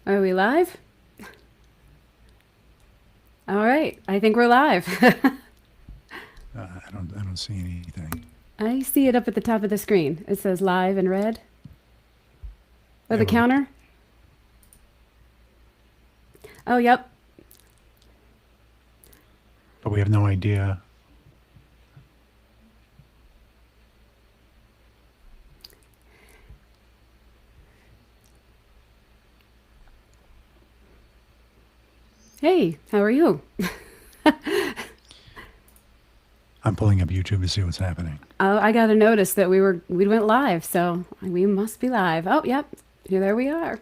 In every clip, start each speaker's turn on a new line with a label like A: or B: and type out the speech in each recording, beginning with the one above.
A: Are we live? All right. I think we're live.
B: I don't see anything.
A: I see it up at the top of the screen. It says live in red. Or
B: Yeah,
A: the counter. Oh, yep.
B: but we have no idea.
A: Hey, how are you?
B: I'm pulling up YouTube to see what's happening.
A: Oh, I got a notice that we went live, so we must be live. Oh, yep. Here, there we are.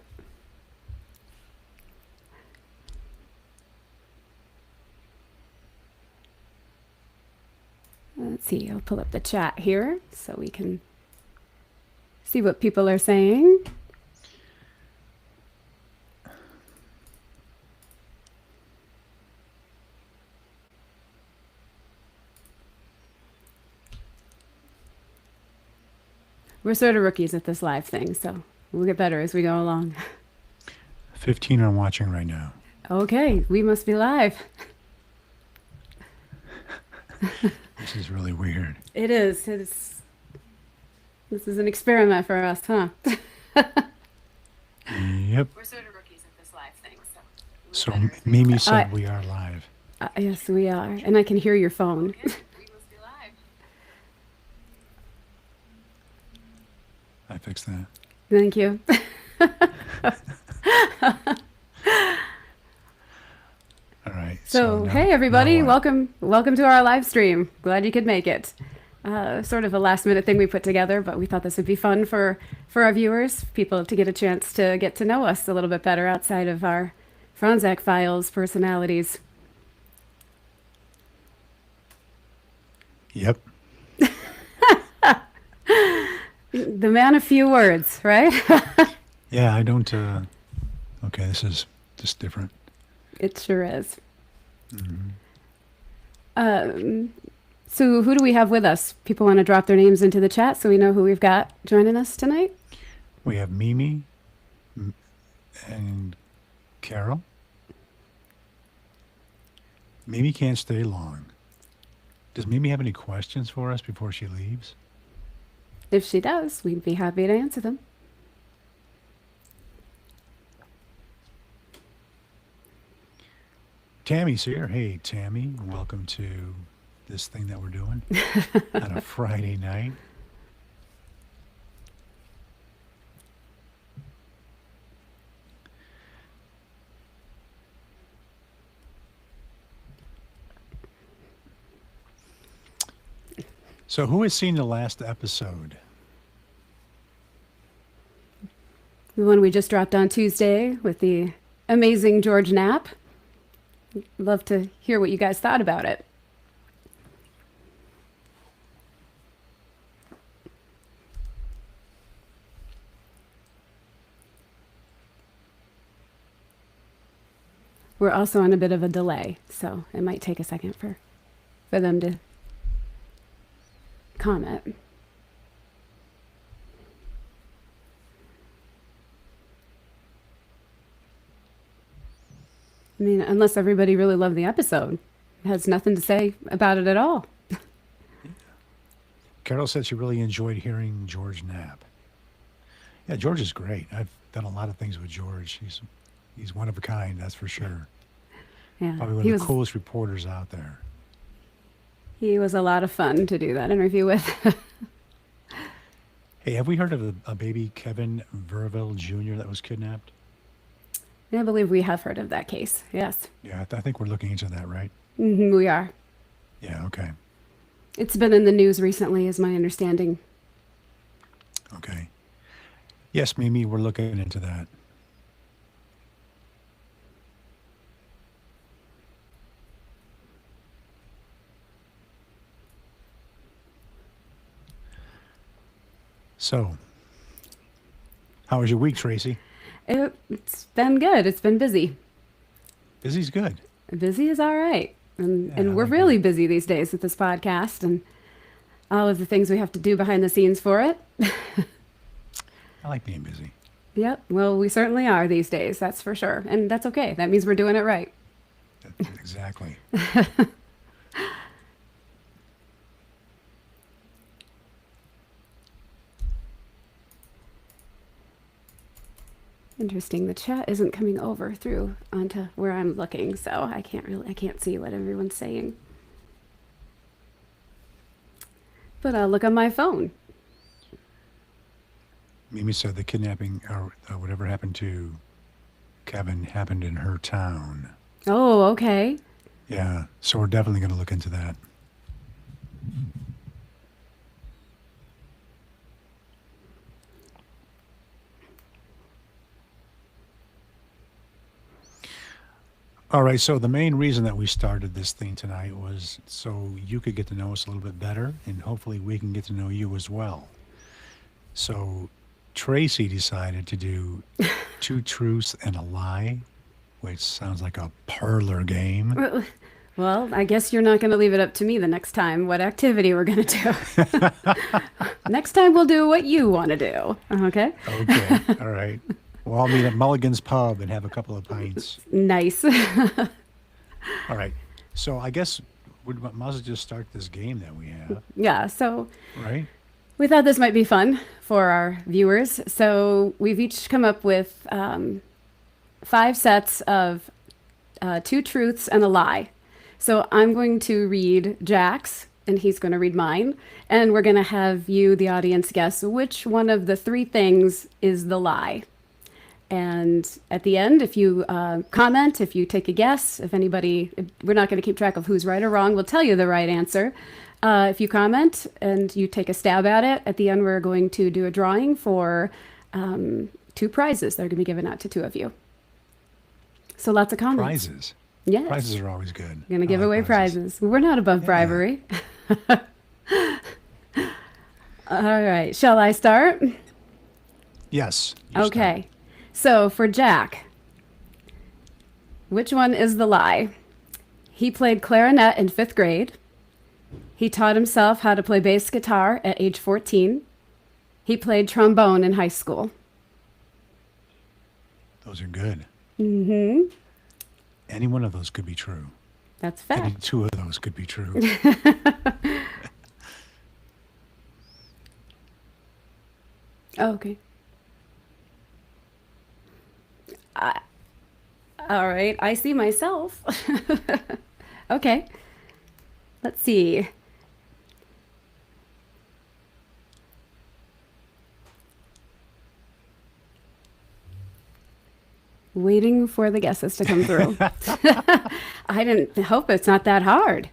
A: Let's see. I'll pull up the chat here so we can see what people are saying. We're sort of rookies at this live thing, so we'll get better as we go along.
B: 15 are watching right now.
A: Okay, we must be live.
B: This is really weird.
A: It is. This is an experiment for us, huh?
B: Yep.
A: We're sort of rookies at this live thing, so we'll get
B: So
A: better as we go.
B: Mimi said we are live.
A: Yes, we are, and I can hear your phone.
C: Okay, we must be live.
B: I fixed that.
A: Thank you.
B: All right.
A: So,
B: now,
A: hey everybody,
B: now what?
A: welcome to our live stream. Glad you could make it. Sort of a last minute thing we put together, but we thought this would be fun for our viewers, people to get a chance to get to know us a little bit better outside of our Fronczak Files personalities.
B: Yep.
A: The man of few words, right?
B: Yeah, I don't. Okay, this is just different.
A: It sure is.
B: Mhm.
A: So who do we have with us? People want to drop their names into the chat so we know who we've got joining us tonight.
B: We have Mimi and Carol. Mimi can't stay long. Does Mimi have any questions for us before she leaves?
A: If she does, we'd be happy to answer them.
B: Tammy's here. Hey, Tammy, welcome to this thing that we're doing on a Friday night. So, who has seen the last episode?
A: The one we just dropped on Tuesday with the amazing George Knapp. Love to hear what you guys thought about it. We're also on a bit of a delay, so it might take a second for them to comment. I mean, unless everybody really loved the episode, it has nothing to say about it at all.
B: Carol said she really enjoyed hearing George Knapp. Yeah, George is great. I've done a lot of things with George. He's one of a kind, that's for sure.
A: Yeah,
B: Probably one of the coolest reporters out there.
A: he was a lot of fun to do that interview with.
B: Hey, have we heard of a baby Kevin Verville Jr. that was kidnapped?
A: I believe we have heard of that case. Yes,
B: Yeah, I think we're looking into that, right?
A: we are.
B: Yeah, okay.
A: It's been in the news recently, is my understanding.
B: Okay. Yes, Mimi, we're looking into that. So, how was your week, Tracy?
A: It's been good. It's been busy.
B: Busy's good.
A: Busy is all right. And,
B: Yeah, I
A: and we're
B: like
A: really
B: that.
A: busy these days with this podcast and all of the things we have to do behind the scenes for it.
B: I like being busy.
A: Yep. Well, we certainly are these days, that's for sure. And that's okay. That means we're doing it right.
B: Exactly.
A: Interesting. The chat isn't coming over through onto where I'm looking, so I can't see what everyone's saying. But I'll look on my phone.
B: Mimi said the kidnapping or whatever happened to Kevin happened in her town.
A: Oh, okay.
B: Yeah, so we're definitely going to look into that. All right, so the main reason that we started this thing tonight was so you could get to know us a little bit better, and hopefully we can get to know you as well. So Tracy decided to do two truths and a lie, which sounds like a parlor game.
A: Well, I guess you're not going to leave it up to me the next time what activity we're going to do. Next time we'll do what you want to do. Okay?
B: Okay, all right. We'll all meet at Mulligan's Pub and have a couple of pints.
A: Nice.
B: All right. So I guess we might as well just start this game that we have,
A: Yeah, so
B: right?
A: we thought this might be fun for our viewers. So we've each come up with 5 sets of 2 truths and a lie. So I'm going to read Jack's, and he's going to read mine. And we're going to have you, the audience, guess which one of the 3 things is the lie. And at the end, if you comment, if you take a guess, we're not going to keep track of who's right or wrong. We'll tell you the right answer. If you comment and you take a stab at it, at the end, we're going to do a drawing for 2 prizes that are going to be given out to 2 of you. So lots of comments.
B: Prizes.
A: Yes.
B: Prizes are always good.
A: We're going to give
B: I like
A: away prizes. We're not above bribery. All right. Shall I start?
B: Yes. you
A: Okay. So for Jack, which one is the lie? He played clarinet in 5th grade. He taught himself how to play bass guitar at age 14. He played trombone in high school.
B: start. Those are good.
A: Mm-hmm.
B: Any one of those could be true.
A: That's
B: Any
A: fact.
B: 2 of those could be true.
A: Oh, okay. All right. I see myself. Okay. Let's see. Waiting for the guesses to come through. I didn't hope it's not that hard.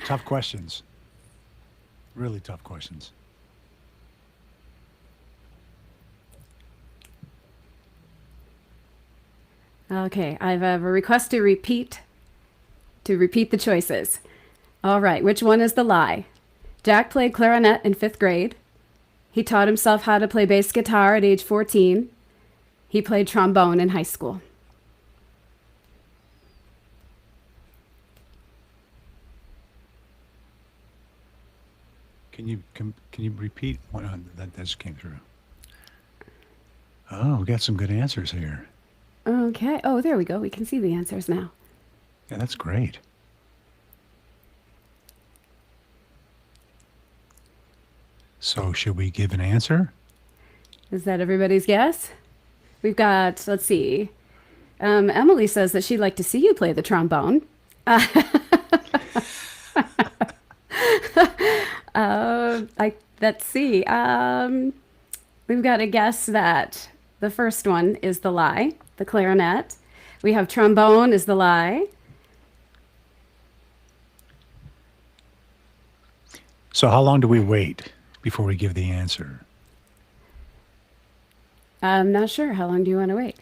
B: Tough questions. Really tough questions.
A: Okay, I have a request to repeat the choices. All right, which one is the lie? Jack played clarinet in 5th grade. He taught himself how to play bass guitar at age 14. He played trombone in high school.
B: Can you repeat one that just came through? Oh, we got some good answers here.
A: Okay. Oh, there we go. We can see the answers now.
B: Yeah, that's great. So should we give an answer?
A: Is that everybody's guess? We've got, let's see. Emily says that she'd like to see you play the trombone. Let's see. We've got a guess that the first one is the lie, the clarinet. We have trombone is the lie.
B: So how long do we wait before we give the answer?
A: I'm not sure. How long do you want to wait?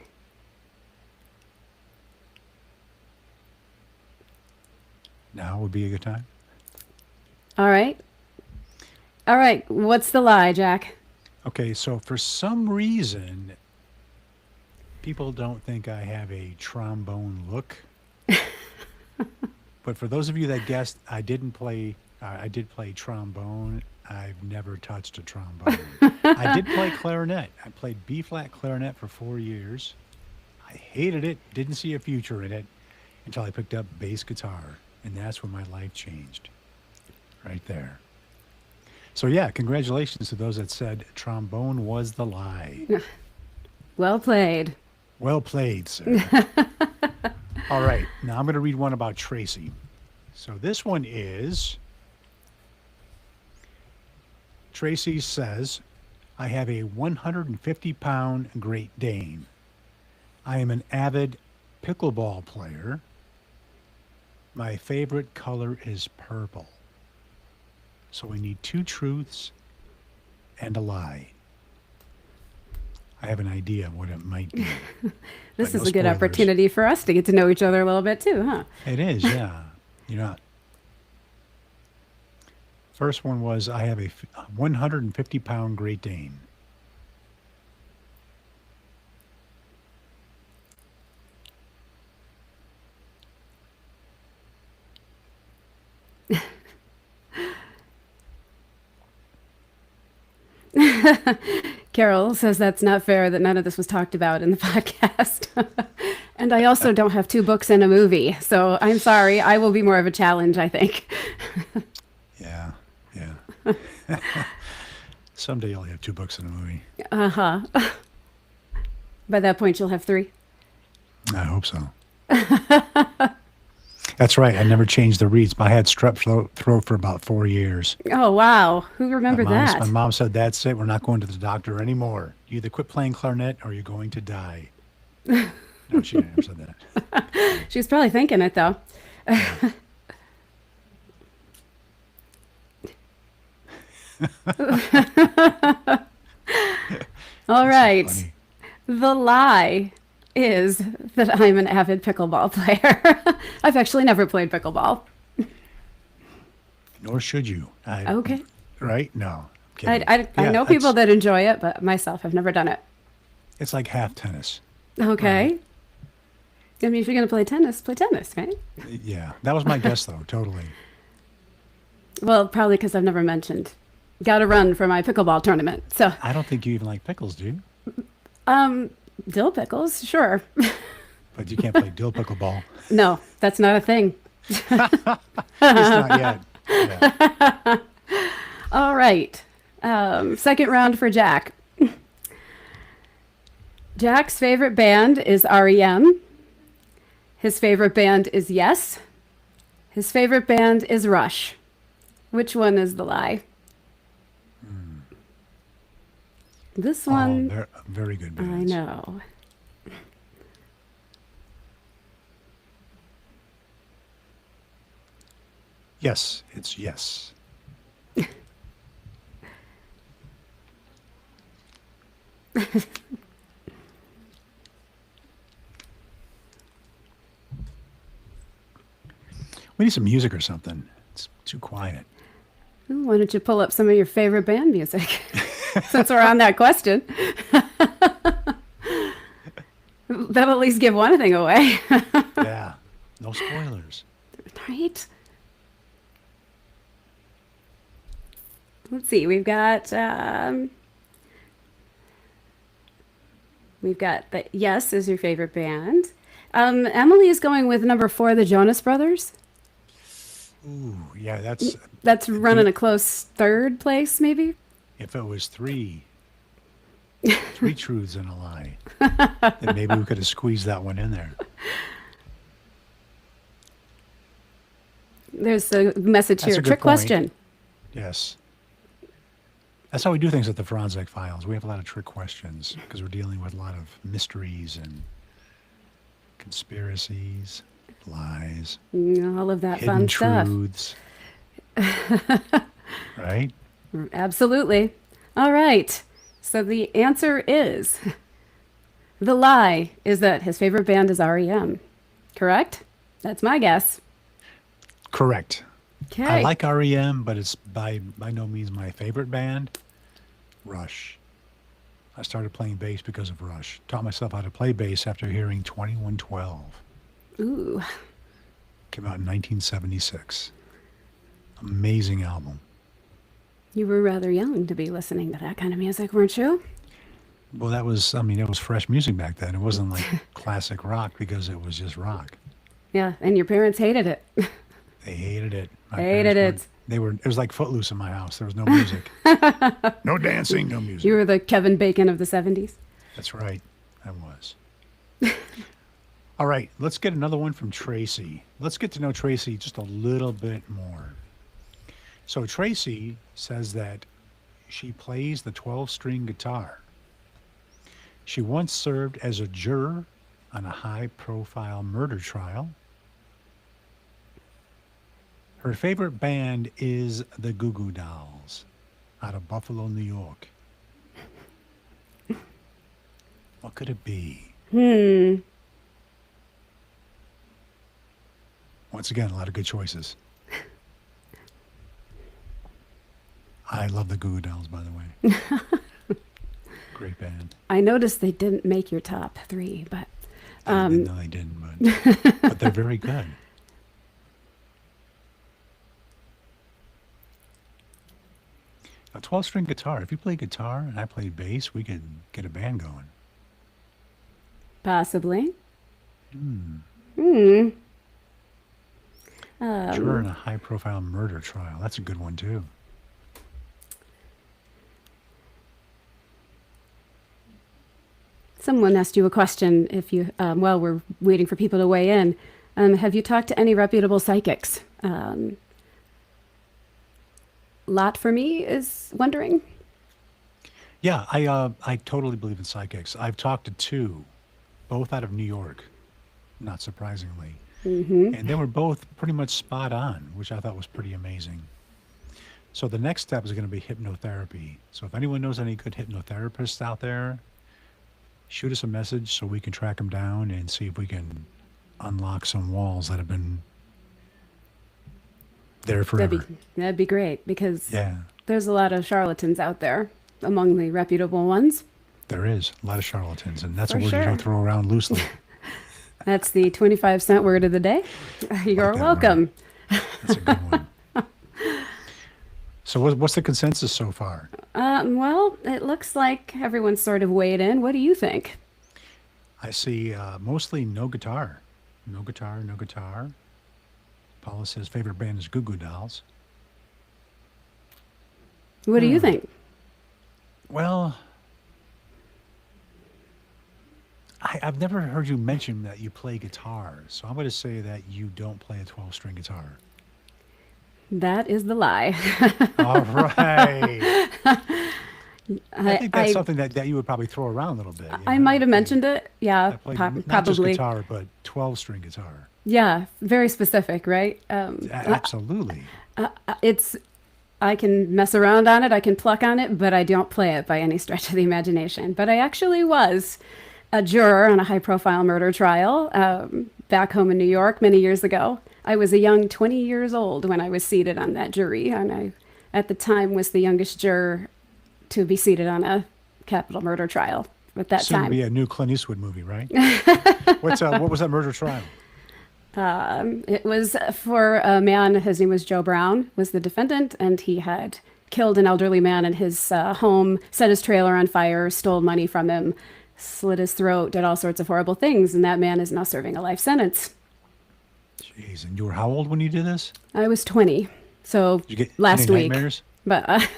B: Now would be a good time.
A: All right. All right. What's the lie, Jack?
B: Okay, so for some reason, people don't think I have a trombone look. But for those of you that guessed, I did play trombone. I've never touched a trombone. I did play clarinet. I played B-flat clarinet for 4 years. I hated it, didn't see a future in it until I picked up bass guitar. And that's when my life changed. Right there. So yeah, congratulations to those that said trombone was the lie.
A: Well played.
B: Well played, sir. All right, now I'm going to read one about Tracy. So this one is Tracy says, I have a 150-pound Great Dane. I am an avid pickleball player. My favorite color is purple. So we need two truths and a lie. I have an idea of what it might be.
A: This
B: but
A: is
B: no
A: a good
B: spoilers.
A: opportunity for us to get to know each other a little bit too, huh?
B: It is, yeah. You know, first one was I have a 150-pound Great Dane.
A: Carol says that's not fair that none of this was talked about in the podcast. And I also don't have two books and a movie. So I'm sorry. I will be more of a challenge, I think.
B: Yeah, yeah. Someday you'll have two books and a movie.
A: Uh-huh. By that point, you'll have three.
B: I hope so. That's right. I never changed the reeds. I had strep throat for about 4 years.
A: Oh, wow. Who remembered that?
B: My mom said, that's it. We're not going to the doctor anymore. You either quit playing clarinet or you're going to die. No, she never said that.
A: She was probably thinking it, though. All right.
B: Funny.
A: The lie is that I'm an avid pickleball player. I've actually never played pickleball.
B: Nor should you.
A: Okay.
B: Right? No.
A: I know people that enjoy it, but myself, I've never done it.
B: It's like half tennis.
A: Okay. I mean, if you're going to play tennis, right?
B: Yeah. That was my guess, though. Totally.
A: Well, probably because I've never mentioned. Got to run for my pickleball tournament. So,
B: I don't think you even like pickles, do you?
A: dill pickles, sure.
B: But you can't play dill pickleball.
A: No, that's not a thing.
B: It's not yet. Yeah.
A: All right. Second round for Jack. Jack's favorite band is REM. His favorite band is Yes. His favorite band is Rush. Which one is the lie? This one.
B: Oh, very good
A: I
B: bands.
A: know.
B: Yes, it's yes. We need some music or something. It's too quiet.
A: Ooh, why don't you pull up some of your favorite band music? Since we're on that question. That'll at least give one thing away.
B: Yeah. No spoilers.
A: Right? Let's see. We've got the Yes is your favorite band. Emily is going with number 4, the Jonas Brothers.
B: Ooh, yeah,
A: That's running a close third place, maybe.
B: if it was three truths and a lie, then maybe we could have squeezed that one in there.
A: There's a message
B: That's
A: here.
B: a good
A: Trick
B: point.
A: question.
B: Yes. That's how we do things at the Fronczak Files. We have a lot of trick questions because we're dealing with a lot of mysteries and conspiracies, lies,
A: All of that
B: hidden
A: fun stuff.
B: truths. Right?
A: Absolutely. All right. So the answer is the lie is that his favorite band is REM. Correct? That's my guess.
B: Correct.
A: Okay.
B: I like REM, but it's by no means my favorite band. Rush. I started playing bass because of Rush. Taught myself how to play bass after hearing 2112.
A: Ooh.
B: Came out in 1976. Amazing album.
A: You were rather young to be listening to that kind of music, weren't you?
B: Well, that was, I mean, it was fresh music back then. It wasn't like classic rock because it was just rock.
A: Yeah, and your parents hated it.
B: They hated it. My
A: Hated
B: parents weren't,
A: it.
B: it was like Footloose in my house. There was no music. No dancing, no
A: You
B: music.
A: were the Kevin Bacon of the 70s.
B: That's right. I was. All right, let's get another one from Tracy. Let's get to know Tracy just a little bit more. So Tracy says that she plays the 12-string guitar. She once served as a juror on a high-profile murder trial. Her favorite band is the Goo Goo Dolls out of Buffalo, New York. What could it be? Once again, a lot of good choices. I love the Goo Goo Dolls, by the way. Great band.
A: I noticed they didn't make your top three, but
B: No, they didn't, but they're very good. A 12-string guitar. If you play guitar and I play bass, we could get a band going.
A: possibly.
B: Juror in a high-profile murder trial. That's a good one, too.
A: Someone asked you a question if you, while we're waiting for people to weigh in. Have you talked to any reputable psychics? Lot for me is wondering.
B: Yeah, I totally believe in psychics. I've talked to two, both out of New York, not surprisingly. And they were both pretty much spot on, which I thought was pretty amazing. So the next step is going to be hypnotherapy. So if anyone knows any good hypnotherapists out there, shoot us a message so we can track them down and see if we can unlock some walls that have been there forever.
A: That'd be great because
B: Yeah,
A: there's a lot of charlatans out there among the reputable ones.
B: there is a lot of charlatans, and that's
A: For
B: a word you
A: sure.
B: don't throw around loosely.
A: That's the 25-cent word of the day. You're
B: that
A: welcome.
B: That's a good one. So what's the consensus so far?
A: Well, it looks like everyone's sort of weighed in. What do you think?
B: I see mostly no guitar. No guitar, no guitar. Paula says favorite band is Goo Goo Dolls.
A: What do you think?
B: Well, I've never heard you mention that you play guitar, so I'm going to say that you don't play a 12-string guitar.
A: That is the lie.
B: All right. I think that's
A: I,
B: something that you would probably throw around a little bit.
A: I might have mentioned it.
B: I
A: Yeah,
B: play not just
A: probably.
B: guitar, but 12-string guitar.
A: Yeah, very specific, right?
B: Absolutely.
A: It's I can mess around on it, I can pluck on it, but I don't play it by any stretch of the imagination. But I actually was a juror on a high-profile murder trial back home in New York many years ago. I was a young 20 years old when I was seated on that jury, and I, at the time, was the youngest juror to be seated on a capital murder trial at that
B: Soon to
A: time.
B: be a new Clint Eastwood movie, right? What was that murder trial?
A: It was for a man, his name was Joe Brown, was the defendant, and he had killed an elderly man in his home, set his trailer on fire, stole money from him, slit his throat, did all sorts of horrible things, and that man is now serving a life sentence.
B: Jeez, and you were how old when you did this?
A: I was 20, so
B: Did you get
A: last
B: any
A: week.
B: nightmares?
A: But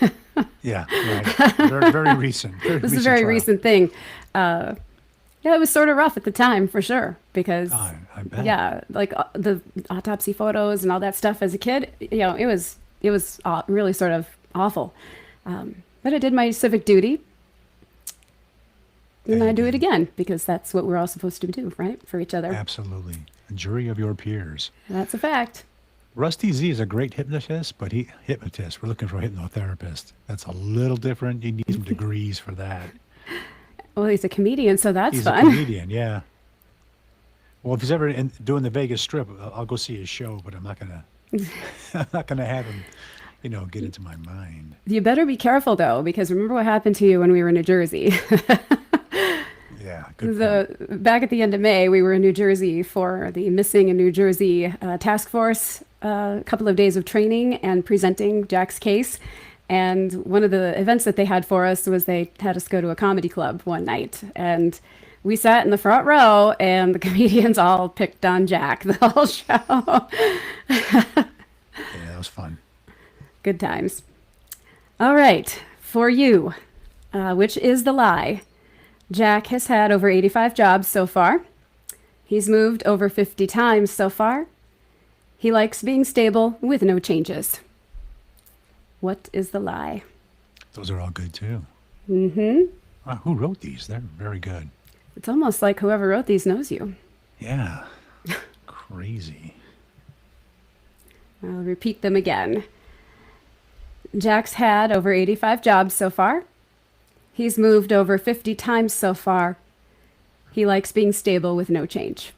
B: Yeah, right. Very, very recent. Very
A: this is a
B: recent
A: very
B: trial.
A: recent thing. Yeah, it was sort of rough at the time, for sure, because
B: I bet.
A: yeah, like the autopsy photos and all that stuff as a kid, it was really sort of awful. But I did my civic duty, and I do it again because that's what we're all supposed to do, right, for each other.
B: Absolutely. A jury of your peers.
A: That's a fact.
B: Rusty Z is a great hypnotist, but hypnotist. We're looking for a hypnotherapist. That's a little different. You need some degrees for that.
A: Well, he's a comedian, so that's
B: He's a
A: fun.
B: comedian, yeah. Well, if he's ever doing the Vegas Strip, I'll go see his show, but I'm not gonna, I'm not gonna have him, get into my mind.
A: You better be careful though, because remember what happened to you when we were in New Jersey.
B: Yeah, good point.
A: Back at the end of May, we were in New Jersey for the Missing in New Jersey task force, a couple of days of training and presenting Jack's case. And one of the events that they had for us was they had us go to a comedy club one night. And we sat in the front row, and the comedians all picked on Jack the whole show.
B: Yeah, that was fun.
A: Good times. All right, for you, which is the lie? Jack has had over 85 jobs so far. He's moved over 50 times so far. He likes being stable with no changes. What is the lie?
B: Those are all good too.
A: Mm-hmm.
B: Wow, who wrote these? They're very good.
A: It's almost like whoever wrote these knows you.
B: Yeah. Crazy.
A: I'll repeat them again. Jack's had over 85 jobs so far. He's moved over 50 times so far. He likes being stable with no change.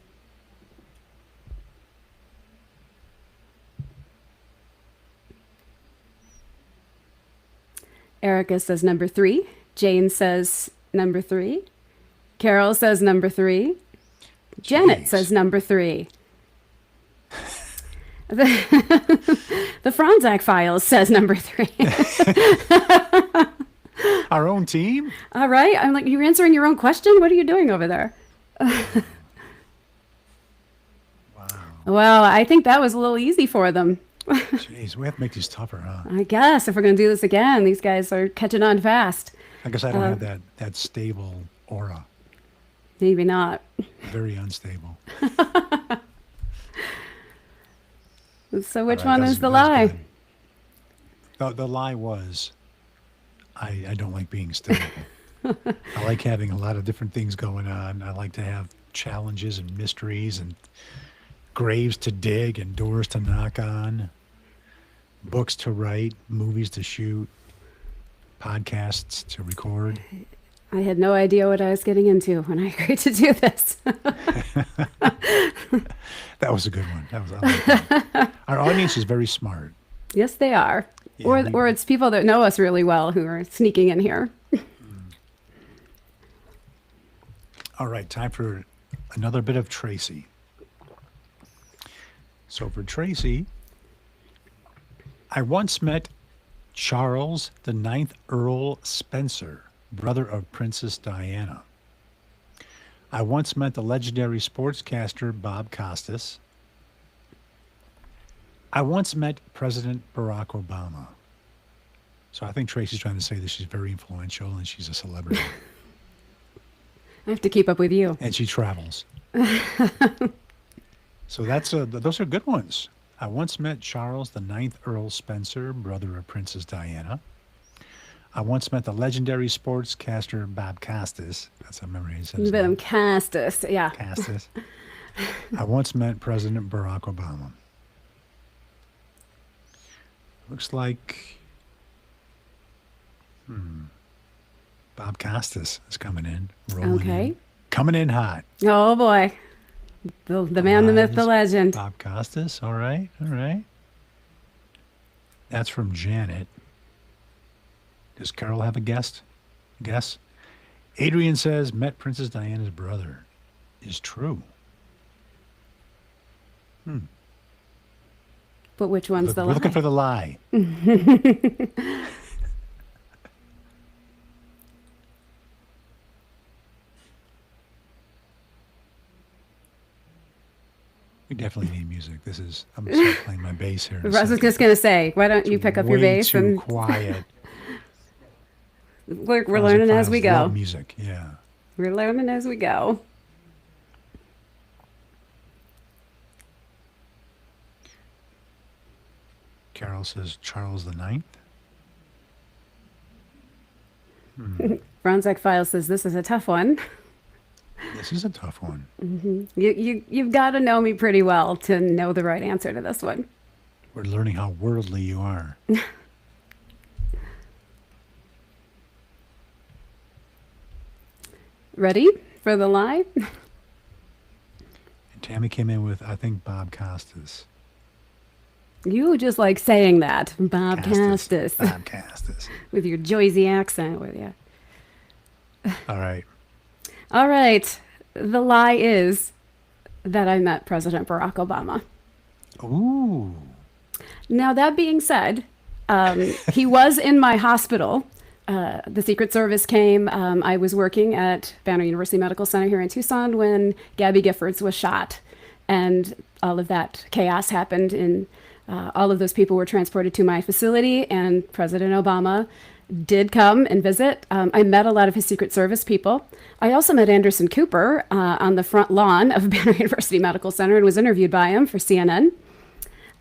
A: Erica says number 3. Jane says number 3. Carol says number 3. Janet
B: Jeez.
A: says number 3. The Fronczak Files says number 3.
B: Our own team?
A: All right. I'm like, you're answering your own question? What are you doing over there?
B: Wow.
A: Well, I think that was a little easy for them.
B: Jeez, we have to make these tougher, huh?
A: I guess if we're going to do this again, these guys are catching on fast.
B: I guess I don't have that stable aura.
A: Maybe not.
B: Very unstable.
A: So which
B: All right,
A: one
B: that's-
A: is the
B: that's
A: lie?
B: good. The lie was, I don't like being stable. I like having a lot of different things going on. I like to have challenges and mysteries and graves to dig and doors to knock on, books to write, movies to shoot, podcasts to record.
A: I had no idea what I was getting into when I agreed to do this.
B: That was a good one. I like that. Our audience is very smart.
A: Yes, they are.
B: Yeah,
A: Or it's people that know us really well who are sneaking in here.
B: All right, time for another bit of Tracy. So for Tracy, I once met Charles the Ninth Earl Spencer, brother of Princess Diana. I once met the legendary sportscaster Bob Costas. I once met President Barack Obama. So I think Tracy's trying to say that she's very influential and she's a celebrity.
A: I have to keep up with you.
B: And she travels. So those are good ones. I once met Charles the Ninth Earl Spencer, brother of Princess Diana. I once met the legendary sportscaster Bob Costas. That's how I remember he said his name.
A: Castus, yeah.
B: Costas. I once met President Barack Obama. Looks like Bob Costas is coming in. Rolling
A: Okay.
B: in. Coming in hot.
A: Oh boy, the man, the myth, the legend.
B: Bob Costas. All right. All right. That's from Janet. Does Carol have a guess? Adrian says, met Princess Diana's brother. Is true.
A: But which one's the
B: We're
A: lie?
B: looking for the lie. We definitely need music. I'm going to start playing my bass here. in a
A: I was
B: second.
A: just going to say, why don't you
B: It's
A: pick up your
B: way
A: bass
B: too
A: and
B: quiet.
A: we're
B: Fronczak
A: learning as
B: Files
A: we go.
B: love music, yeah.
A: We're learning as we go.
B: Carol says Charles the Ninth.
A: Fronczak Files says this is a tough one.
B: This is a tough one.
A: You've got to know me pretty well to know the right answer to this one.
B: We're learning how worldly you are.
A: Ready for the lie?
B: And Tammy came in with, I think, Bob Costas.
A: You just like saying that, Bob Costas,
B: Bob Costas.
A: with your Jersey accent with you.
B: All right.
A: All right. The lie is that I met President Barack Obama.
B: Ooh.
A: Now, that being said, He was in my hospital. The Secret Service came. I was working at Banner University Medical Center here in Tucson when Gabby Giffords was shot. And all of that chaos happened, and all of those people were transported to my facility, and President Obama did come and visit. I met a lot of his Secret Service people. I also met Anderson Cooper on the front lawn of Banner University Medical Center and was interviewed by him for CNN.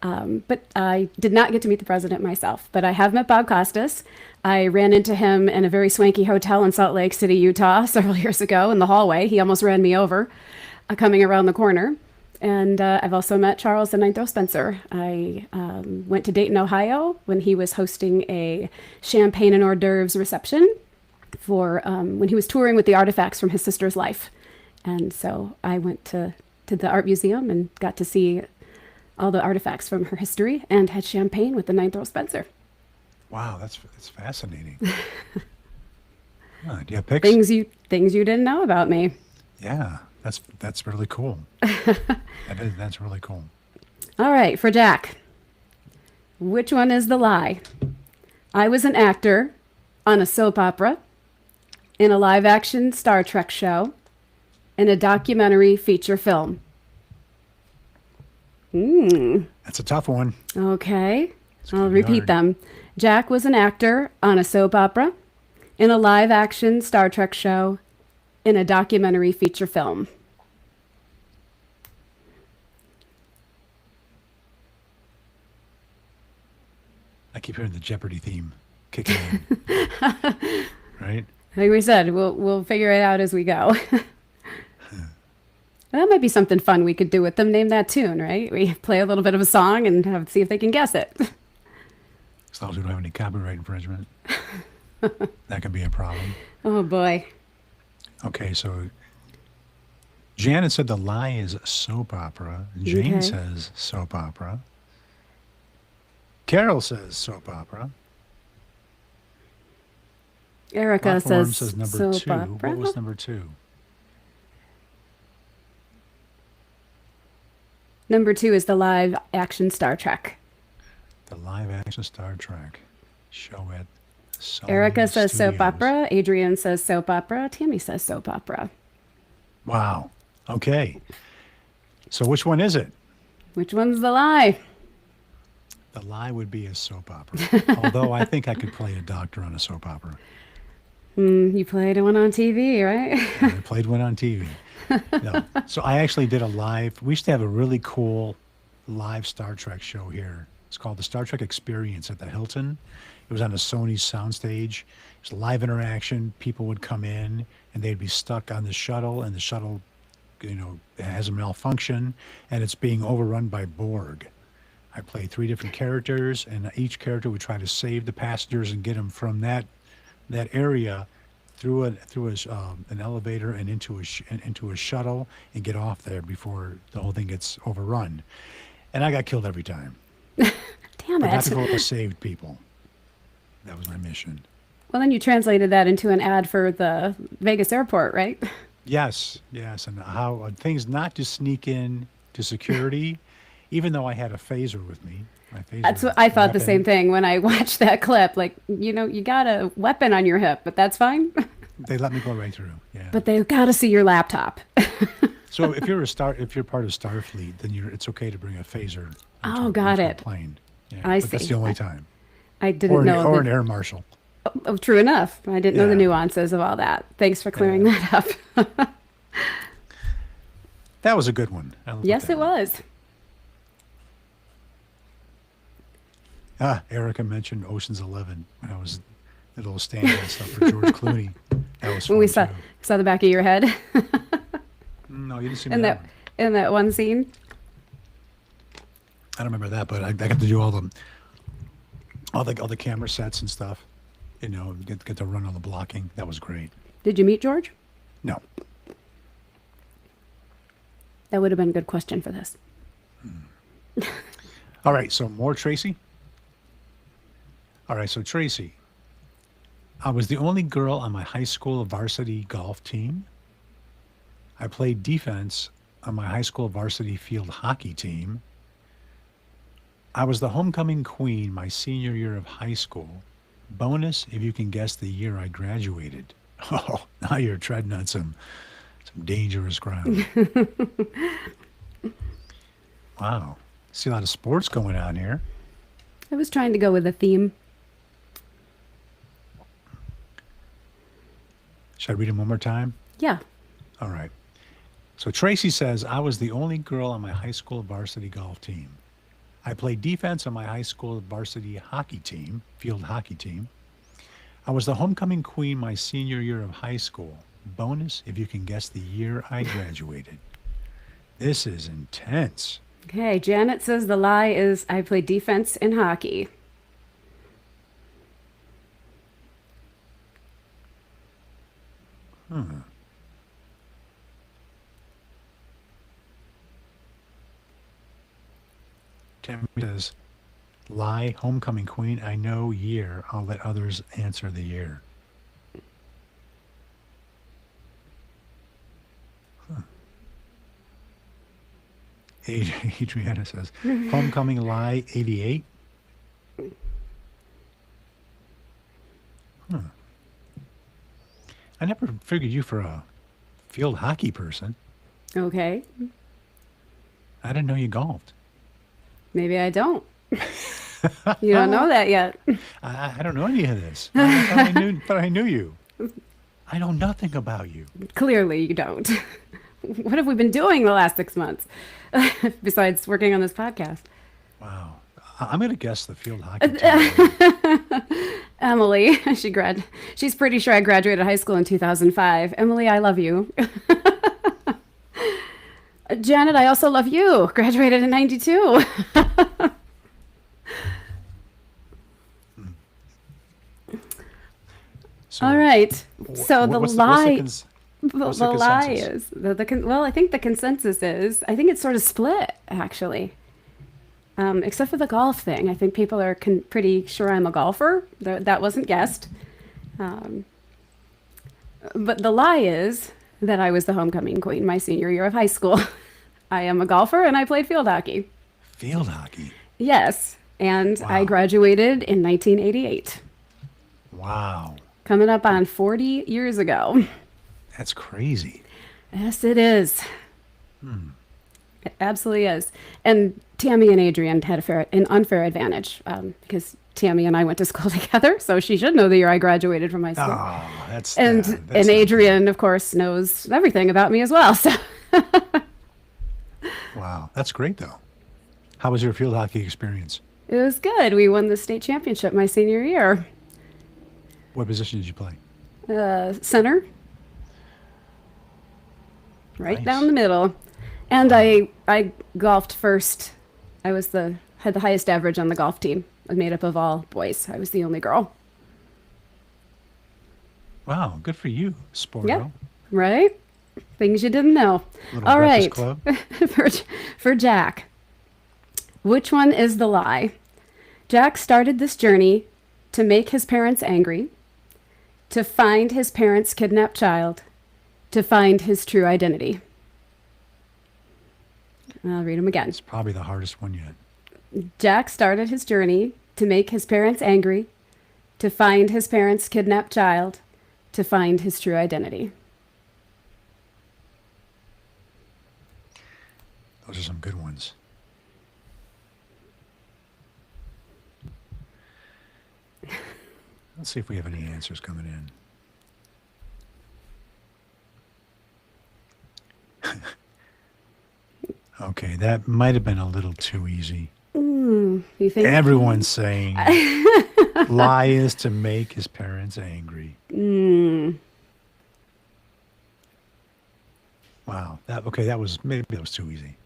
A: But I did not get to meet the president myself. But I have met Bob Costas. I ran into him in a very swanky hotel in Salt Lake City, Utah, several years ago in the hallway. He almost ran me over coming around the corner. And I've also met Charles the Ninth Earl Spencer. I went to Dayton, Ohio when he was hosting a champagne and hors d'oeuvres reception for when he was touring with the artifacts from his sister's life. And so I went to the art museum and got to see all the artifacts from her history and had champagne with the Ninth Earl Spencer.
B: Wow, that's fascinating. Do you have pics?
A: Things you didn't know about me.
B: Yeah, that's really cool. That's really cool.
A: All right, for Jack. Which one is the lie? I was an actor on a soap opera, in a live-action Star Trek show, in a documentary feature film.
B: That's a tough one.
A: Okay, I'll
B: gonna be
A: repeat
B: hard.
A: them. Jack was an actor on a soap opera, in a live-action Star Trek show, in a documentary feature film.
B: I keep hearing the Jeopardy theme kicking in. Right?
A: Like we said, we'll figure it out as we go. That might be something fun we could do with them. Name that tune, right? We play a little bit of a song and see if they can guess it.
B: As long as we don't have any copyright infringement. That could be a problem.
A: Oh boy.
B: Okay, so Janet said the lie is soap opera. Jane
A: Okay.
B: says soap opera. Carol says soap opera.
A: Erica
B: Platform
A: says
B: says number
A: soap
B: two.
A: opera.
B: What was number two?
A: Number 2 is the live action Star Trek.
B: The live action Star Trek show at Sony
A: Erica says soap
B: Studios.
A: opera. Adrian says soap opera. Tammy says soap opera.
B: Wow. Okay. So which one is it?
A: Which one's the lie?
B: The lie would be a soap opera. Although I think I could play a doctor on a soap opera.
A: You played one on TV, right?
B: I played one on TV. No. So I actually did a live. We used to have a really cool live Star Trek show here. It's called the Star Trek Experience at the Hilton. It was on a Sony soundstage. It was live interaction. People would come in and they'd be stuck on the shuttle, and the shuttle, has a malfunction, and it's being overrun by Borg. I played 3 different characters, and each character would try to save the passengers and get them from that area through an elevator and into a shuttle and get off there before the whole thing gets overrun. And I got killed every time.
A: Damn
B: But not
A: it.
B: before I saved people. That was my mission.
A: Well, then you translated that into an ad for the Vegas airport, right?
B: Yes, and how things not to sneak in to security, even though I had a phaser with me. My phaser
A: That's what I thought the
B: weapon.
A: same thing when I watched that clip. Like, you got a weapon on your hip, but that's fine.
B: They let me go right through. Yeah.
A: But they've got to see your laptop.
B: So if you're part of Starfleet, then it's okay to bring a phaser.
A: Oh, got
B: onto a
A: it.
B: plane. Yeah,
A: I
B: but that's
A: see.
B: the only time.
A: I didn't know.
B: Or an air marshal.
A: Oh, true enough. I didn't know the
B: Yeah.
A: nuances of all that. Thanks for clearing that up.
B: That was a good one. I'll put
A: Yes,
B: that
A: it
B: one.
A: was.
B: Erica mentioned Ocean's 11 when I was the little stand-in stuff for George Clooney. That was
A: When
B: fun
A: we
B: too.
A: saw the back of your head
B: No, you didn't see me
A: in
B: that
A: that
B: one.
A: in that one scene.
B: I don't remember that, but I got to do all the camera sets and stuff. Get to run on the blocking. That was great.
A: Did you meet George?
B: No.
A: That would have been a good question for this.
B: All right, so more Tracy. All right, so Tracy. I was the only girl on my high school varsity golf team. I played defense on my high school varsity field hockey team. I was the homecoming queen my senior year of high school. Bonus if you can guess the year I graduated. Oh, now you're treading on some dangerous ground. Wow. See a lot of sports going on here.
A: I was trying to go with a theme.
B: Should I read them one more time?
A: Yeah.
B: All right. So Tracy says, I was the only girl on my high school varsity golf team. I played defense on my high school varsity hockey team, field hockey team. I was the homecoming queen my senior year of high school. Bonus if you can guess the year I graduated. This is intense.
A: Okay, Janet says the lie is I played defense in hockey.
B: Tammy says, lie, homecoming queen. I know year. I'll let others answer the year. Adriana says, homecoming lie, 88. I never figured you for a field hockey person.
A: Okay.
B: I didn't know you golfed.
A: Maybe I don't. You don't know that yet.
B: I don't know any of this. But I knew you. I know nothing about you.
A: Clearly you don't. What have we been doing the last 6 months besides working on this podcast?
B: Wow. I'm going to guess the field hockey team.
A: Emily, she's pretty sure I graduated high school in 2005. Emily, I love you. Janet, I also love you. Graduated in 92.
B: So,
A: All right. So the
B: what's
A: lie,
B: what's
A: the lie
B: consensus?
A: is well, I think the consensus is I think it's sort of split actually. Except for the golf thing, I think people are pretty sure I'm a golfer. That wasn't guessed. But the lie is that I was the homecoming queen my senior year of high school. I am a golfer and I played field hockey.
B: Field hockey.
A: Yes, and I
B: Wow.
A: graduated in 1988.
B: Wow.
A: Coming up on 40 years ago.
B: That's crazy.
A: Yes, it is. It absolutely is. And Tammy and Adrian had an unfair advantage because Tammy and I went to school together, so she should know the year I graduated from high school.
B: Oh, that's
A: and
B: that's
A: and
B: not
A: Adrian, of course, knows everything about me as well. So
B: good. Wow, that's great though. How was your field hockey experience?
A: it was good. We won the state championship my senior year.
B: What position did you play?
A: Center, right
B: Nice.
A: down the middle. And I golfed first. I had the highest average on the golf team. I was made up of all boys. I was the only girl.
B: Wow, good for you, sport
A: Yeah.
B: girl.
A: Right? Things you didn't know.
B: Little
A: All
B: Breakfast
A: right.
B: Club.
A: for Jack. Which one is the lie? Jack started this journey to make his parents angry, to find his parents' kidnapped child, to find his true identity. I'll read them again.
B: It's probably the hardest one yet.
A: Jack started his journey to make his parents angry, to find his parents' kidnapped child, to find his true identity.
B: Those are some good ones. Let's see if we have any answers coming in. Okay, that might have been a little too easy.
A: You think?
B: Everyone's saying lie is to make his parents angry. Wow. That was too easy.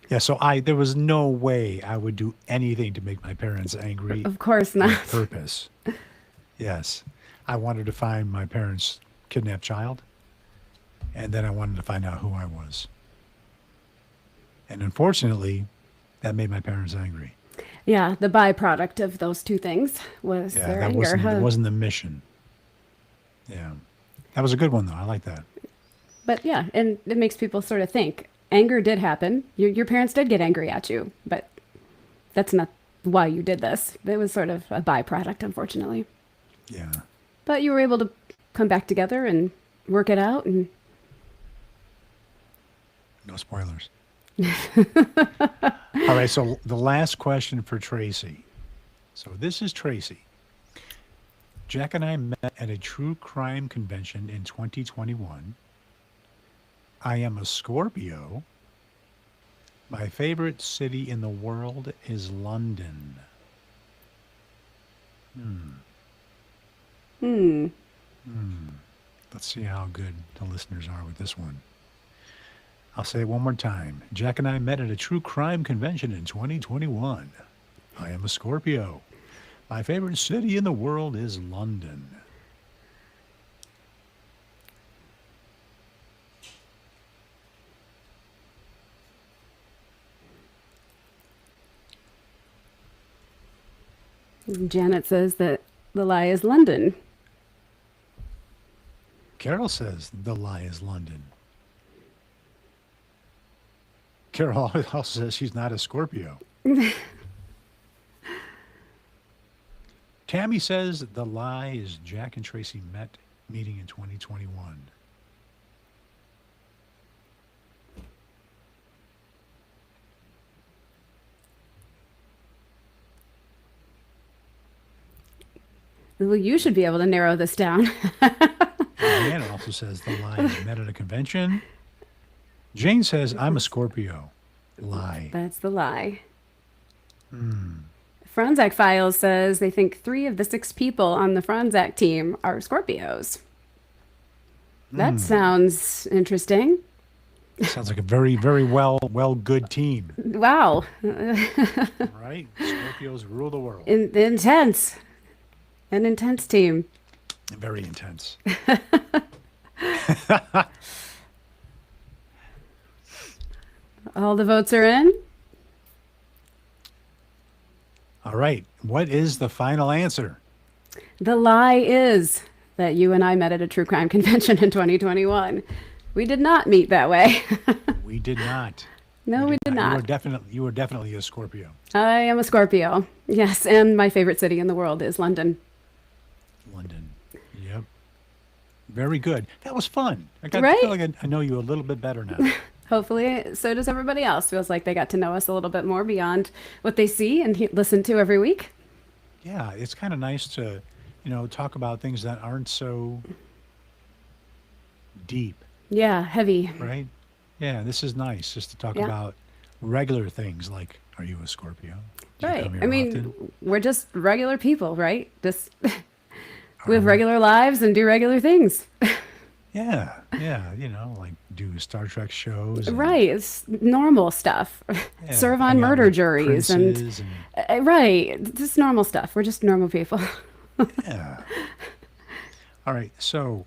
B: Yeah, so there was no way I would do anything to make my parents angry
A: Of course
B: on
A: not.
B: purpose. Yes. I wanted to find my parents' kidnapped child, and then I wanted to find out who I was. And unfortunately, that made my parents angry.
A: Yeah, the byproduct of those two things was
B: Yeah,
A: their
B: that
A: anger.
B: that wasn't the mission. Yeah. That was a good one, though. I like that.
A: But yeah, and it makes people sort of think anger did happen. Your parents did get angry at you, but that's not why you did this. It was sort of a byproduct, unfortunately.
B: Yeah.
A: But you were able to come back together and work it out. And
B: No spoilers. All right, so the last question for Tracy. So this is Tracy. Jack and I met at a true crime convention in 2021. I am a Scorpio. My favorite city in the world is London. Let's see how good the listeners are with this one. I'll say it one more time. Jack and I met at a true crime convention in 2021. I am a Scorpio. My favorite city in the world is London.
A: Janet says that the lie is London.
B: Carol says the lie is London. Carol also says she's not a Scorpio. Tammy says the lie is Jack and Tracy meeting in 2021.
A: Well, you should be able to narrow this down.
B: Diana also says the lie is met at a convention. Jane says I'm a Scorpio. Lie.
A: That's the lie. Fronczak Files says they think 3 of the 6 people on the Fronczak team are Scorpios. That sounds interesting.
B: Sounds like a very, very good team.
A: Wow.
B: Right? Scorpios rule the world.
A: Intense. An intense team.
B: Very intense.
A: All the votes are in.
B: All right. What is the final answer?
A: The lie is that you and I met at a true crime convention in 2021. We did not meet that way.
B: We did not.
A: No, we did not.
B: You were definitely a Scorpio.
A: I am a Scorpio. Yes, and my favorite city in the world is London.
B: London. Yep. Very good. That was fun. I
A: Right?
B: feel like I know you a little bit better now.
A: Hopefully, so does everybody else. Feels like they got to know us a little bit more beyond what they see and listen to every week.
B: Yeah, it's kind of nice to, talk about things that aren't so deep,
A: Yeah, heavy.
B: right? Yeah, this is nice just to talk
A: Yeah.
B: about regular things like, are you a Scorpio? Do you
A: Right.
B: come here
A: I mean,
B: often?
A: we're just regular people, right? Just we have regular lives and do regular things.
B: Yeah, like do Star Trek shows. And,
A: Right. It's normal stuff.
B: yeah,
A: Serve on
B: hang out
A: murder
B: with
A: juries
B: princes
A: right. Just normal stuff. We're just normal people.
B: yeah. All right. So,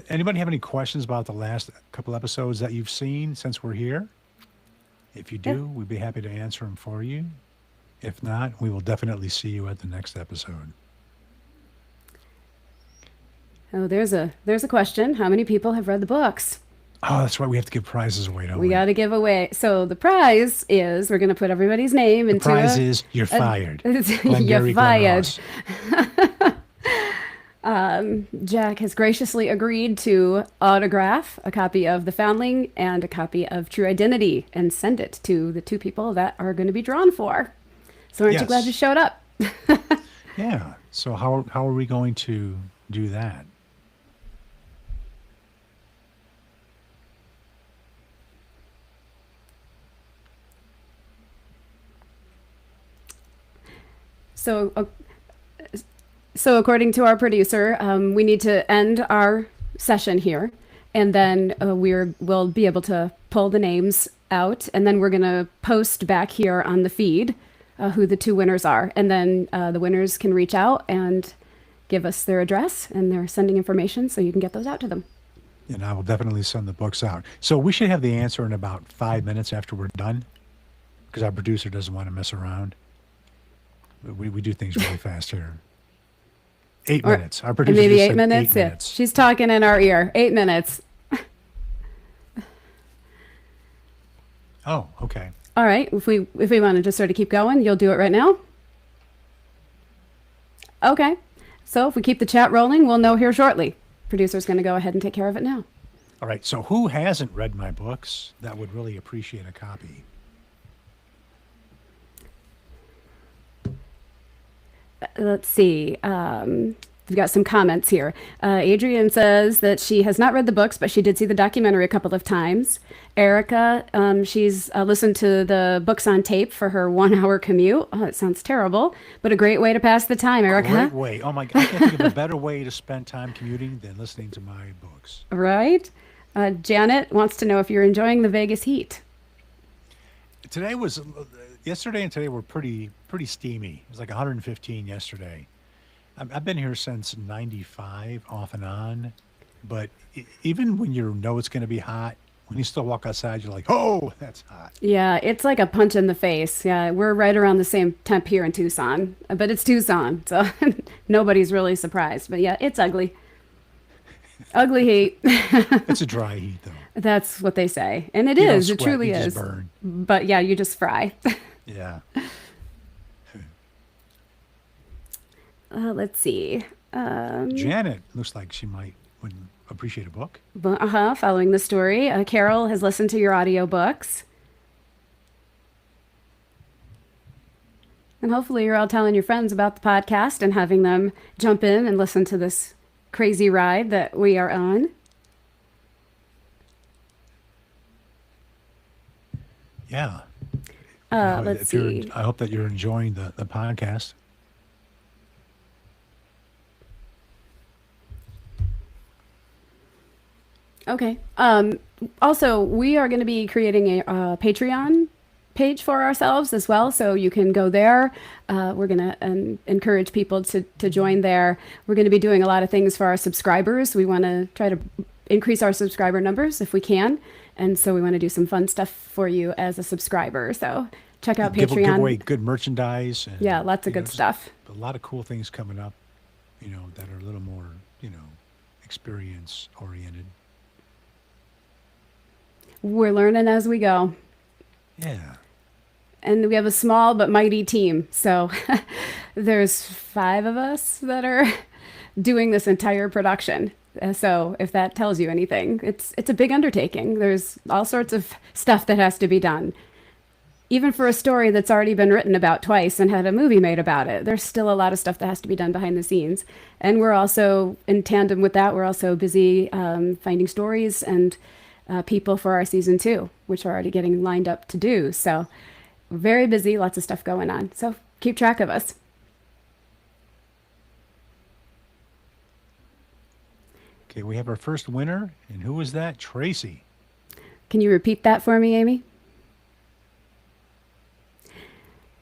B: anybody have any questions about the last couple episodes that you've seen since we're here? If you do, we'd be happy to answer them for you. If not, we will definitely see you at the next episode.
A: Oh, there's a question. How many people have read the books?
B: Oh, that's right. We have to give prizes away, don't we?
A: We got to give away. So the prize is we're going to put everybody's name
B: The
A: into
B: prize is you're fired.
A: You're fired.
B: Ross.
A: Jack has graciously agreed to autograph a copy of The Foundling and a copy of True Identity and send it to the 2 people that are going to be drawn for. So aren't you glad
B: Yes.
A: you showed up?
B: Yeah. So how are we going to do that?
A: So, according to our producer, we need to end our session here, and then we'll be able to pull the names out, and then we're gonna post back here on the feed who the 2 winners are, and then the winners can reach out and give us their address and their sending information, so you can get those out to them.
B: And I will definitely send the books out. So we should have the answer in about 5 minutes after we're done, because our producer doesn't want to mess around. We do things really fast here. 8
A: Or-
B: minutes. Our producer
A: Maybe
B: just
A: 8
B: said
A: minutes.
B: 8
A: Yeah,
B: minutes.
A: she's talking in our ear. 8 minutes.
B: Oh, okay.
A: All right. If we want to just sort of keep going, you'll do it right now. Okay. So if we keep the chat rolling, we'll know here shortly. Producer's going to go ahead and take care of it now.
B: All right. So who hasn't read my books that would really appreciate a copy?
A: Let's see. We've got some comments here. Adrienne says that she has not read the books, but she did see the documentary a couple of times. Erica, she's listened to the books on tape for her 1 hour commute. Oh, it sounds terrible, but a great way to pass the time, Erica.
B: Great way. Oh my God. I can't think of a better way to spend time commuting than listening to my books.
A: Right? Janet wants to know if you're enjoying the Vegas heat.
B: Yesterday and today were pretty steamy. It was like 115 yesterday. I've been here since 95 off and on, but even when you know it's going to be hot, when you still walk outside, you're like, oh, that's hot.
A: Yeah, it's like a punch in the face. Yeah, we're right around the same temp here in Tucson, but it's Tucson, so nobody's really surprised. But yeah, it's ugly. Ugly heat.
B: It's a dry heat, though.
A: That's what they say. And it
B: You don't
A: is. It
B: sweat,
A: truly
B: you just
A: is.
B: burn.
A: But yeah, you just fry.
B: Yeah.
A: Let's see.
B: Janet looks like she would appreciate a book.
A: Following the story, Carol has listened to your audiobooks. And hopefully you're all telling your friends about the podcast and having them jump in and listen to this crazy ride that we are on.
B: Yeah.
A: Let's see.
B: I hope that you're enjoying the podcast.
A: Okay. Also, we are going to be creating a Patreon page for ourselves as well, so you can go there. We're going to encourage people to join there. We're going to be doing a lot of things for our subscribers. We want to try to increase our subscriber numbers if we can, and so we want to do some fun stuff for you as a subscriber. So check out
B: Give
A: Patreon.
B: away good merchandise. And,
A: Yeah, lots of good stuff.
B: A lot of cool things coming up, that are a little more, experience oriented.
A: We're learning as we go.
B: Yeah.
A: And we have a small but mighty team. So there's 5 of us that are doing this entire production. So if that tells you anything, it's a big undertaking. There's all sorts of stuff that has to be done. Even for a story that's already been written about twice and had a movie made about it, there's still a lot of stuff that has to be done behind the scenes. And we're also, in tandem with that, we're also busy finding stories and people for our season 2, which are already getting lined up to do. So very busy, lots of stuff going on. So keep track of us.
B: Okay, we have our first winner. And who was that? Tracy.
A: Can you repeat that for me, Amy?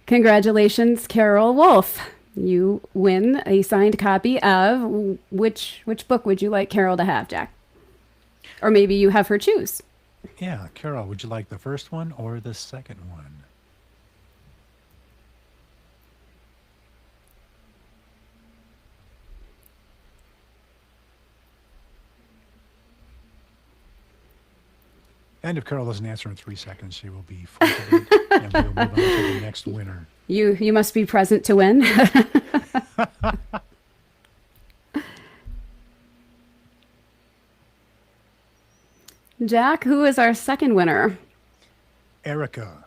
A: Congratulations, Carol Wolf. You win a signed copy of which book would you like Carol to have, Jack? Or maybe you have her choose.
B: Yeah, Carol, would you like the first one or the second one? And if Carol doesn't answer in 3 seconds, she will be forfeited, and we'll move on to the next winner.
A: You must be present to win. Jack, who is our second winner?
B: Erica.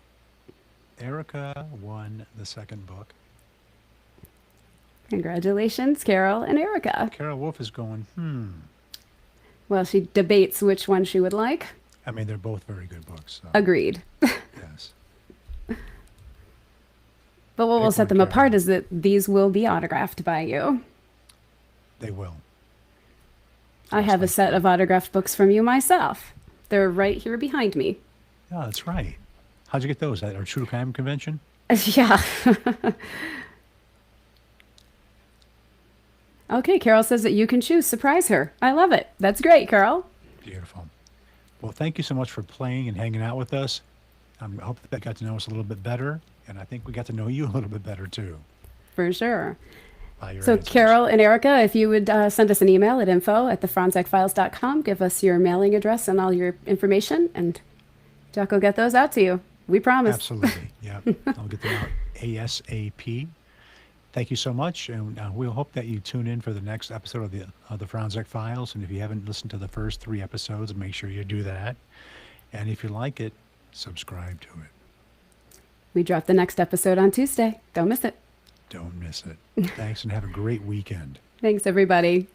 B: Erica won the second book.
A: Congratulations, Carol and Erica.
B: Carol Wolf is going,
A: Well, she debates which one she would like.
B: I mean, they're both very good books. So,
A: Agreed.
B: yes.
A: But what will set them
B: Carol.
A: apart is that these will be autographed by you.
B: They will.
A: I have a set of autographed books from you myself. They're right here behind me.
B: Yeah, that's right. How'd you get those? At our True Crime convention?
A: Yeah. Okay, Carol says that you can choose. Surprise her. I love it. That's great, Carol.
B: Beautiful. Well, thank you so much for playing and hanging out with us. I hope that got to know us a little bit better, and I think we got to know you a little bit better, too.
A: For sure.
B: By your
A: So
B: answers.
A: Carol and Erica, if you would send us an email at info@thefronczakfiles.com, give us your mailing address and all your information, and Jack will get those out to you. We promise.
B: Absolutely. Yeah. I'll get them out ASAP. Thank you so much, and we'll hope that you tune in for the next episode of the Fronczak Files. And if you haven't listened to the first 3 episodes, make sure you do that. And if you like it, subscribe to it.
A: We drop the next episode on Tuesday. Don't miss it.
B: Don't miss it. Thanks, and have a great weekend.
A: Thanks, everybody.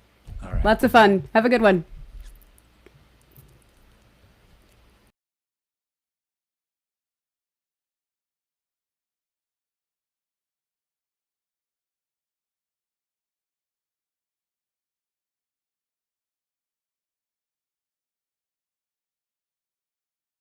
B: All right.
A: Lots of fun. Have a good one.